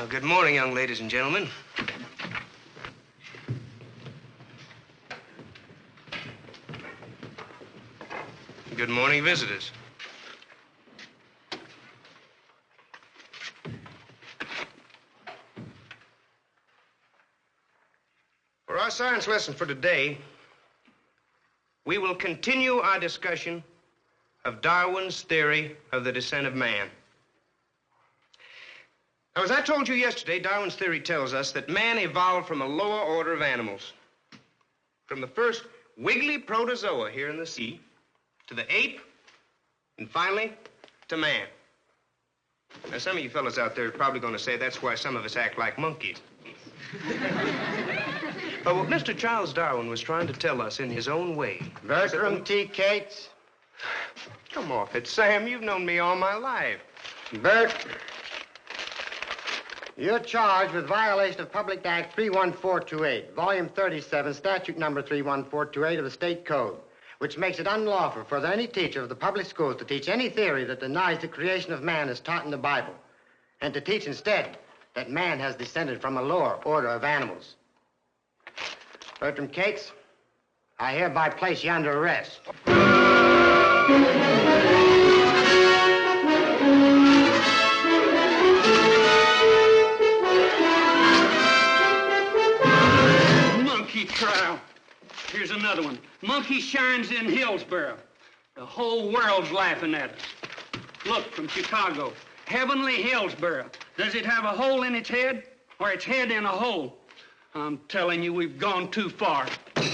Good morning, young ladies and gentlemen. Good morning, visitors. For our science lesson for today, we will continue our discussion of Darwin's theory of the descent of man. Now, as I told you yesterday, Darwin's theory tells us that man evolved from a lower order of animals. From the first wiggly protozoa here in the sea, to the ape, and finally, to man. Now, some of you fellas out there are probably going to say that's why some of us act like monkeys. But what Mr. Charles Darwin was trying to tell us in his own way... Bertram T. Cates. Come off it, Sam. You've known me all my life. Bert, you're charged with violation of Public Act 31428, Volume 37, Statute Number 31428 of the State Code, which makes it unlawful for any teacher of the public schools to teach any theory that denies the creation of man as taught in the Bible, and to teach instead that man has descended from a lower order of animals. Bertram Cates, I hereby place you under arrest. Monkey trial. Here's another one. Monkey shines in Hillsboro. The whole world's laughing at us. Look, from Chicago. Heavenly Hillsboro. Does it have a hole in its head, or its head in a hole? I'm telling you, we've gone too far.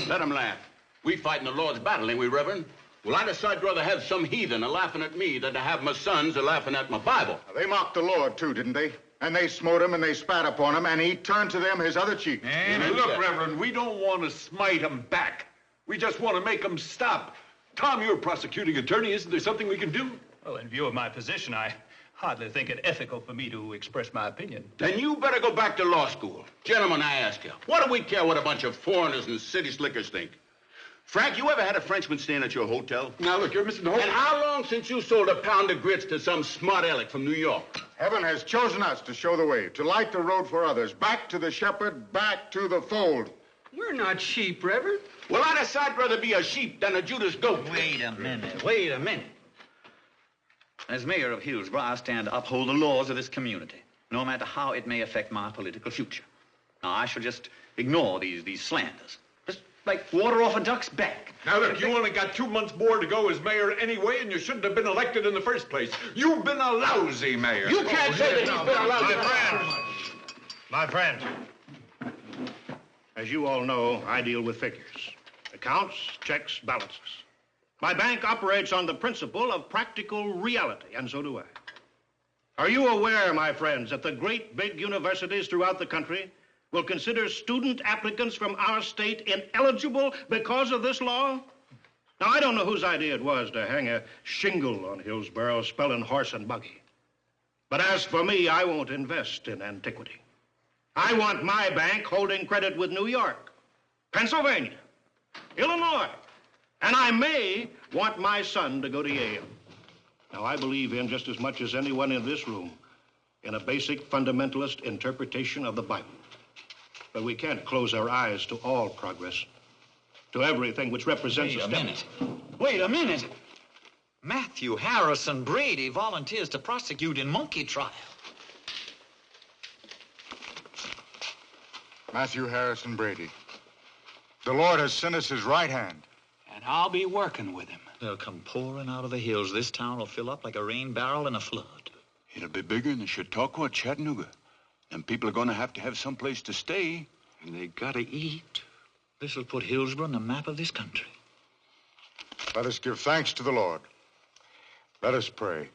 Let them laugh. We fighting the Lord's battle, ain't we, Reverend? Well, I decide rather have some heathen a-laughing at me than to have my sons a-laughing at my Bible. They mocked the Lord, too, didn't they? And they smote him, and they spat upon him, and he turned to them his other cheek. And look, Reverend, we don't want to smite him back. We just want to make him stop. Tom, you're a prosecuting attorney. Isn't there something we can do? Well, in view of my position, I hardly think it ethical for me to express my opinion. Then you better go back to law school. Gentlemen, I ask you, what do we care what a bunch of foreigners and city slickers think? Frank, you ever had a Frenchman staying at your hotel? Now, look, you're missing the whole... And how long since you sold a pound of grits to some smart aleck from New York? Heaven has chosen us to show the way, to light the road for others. Back to the shepherd, back to the fold. We're not sheep, Reverend. Well, I decide rather be a sheep than a Judas goat. Wait a minute. As mayor of Hillsboro, I stand to uphold the laws of this community, no matter how it may affect my political future. Now, I shall just ignore these slanders. Just like water off a duck's back. Now, look, you only got 2 months more to go as mayor anyway, and you shouldn't have been elected in the first place. You've been a lousy mayor. You can't say that he's been a lousy My friend, as you all know, I deal with figures. Accounts, checks, balances. My bank operates on the principle of practical reality, and so do I. Are you aware, my friends, that the great big universities throughout the country will consider student applicants from our state ineligible because of this law? Now, I don't know whose idea it was to hang a shingle on Hillsboro spelling horse and buggy. But as for me, I won't invest in antiquity. I want my bank holding credit with New York, Pennsylvania, Illinois, and I may want my son to go to Yale. Now, I believe in, just as much as anyone in this room, in a basic fundamentalist interpretation of the Bible. But we can't close our eyes to all progress, to everything which represents a step. Wait a minute. Matthew Harrison Brady volunteers to prosecute in monkey trial. Matthew Harrison Brady. The Lord has sent us his right hand. And I'll be working with him. They'll come pouring out of the hills. This town will fill up like a rain barrel in a flood. It'll be bigger than Chautauqua or Chattanooga. And people are going to have some place to stay. And they gotta eat. This'll put Hillsboro on the map of this country. Let us give thanks to the Lord. Let us pray.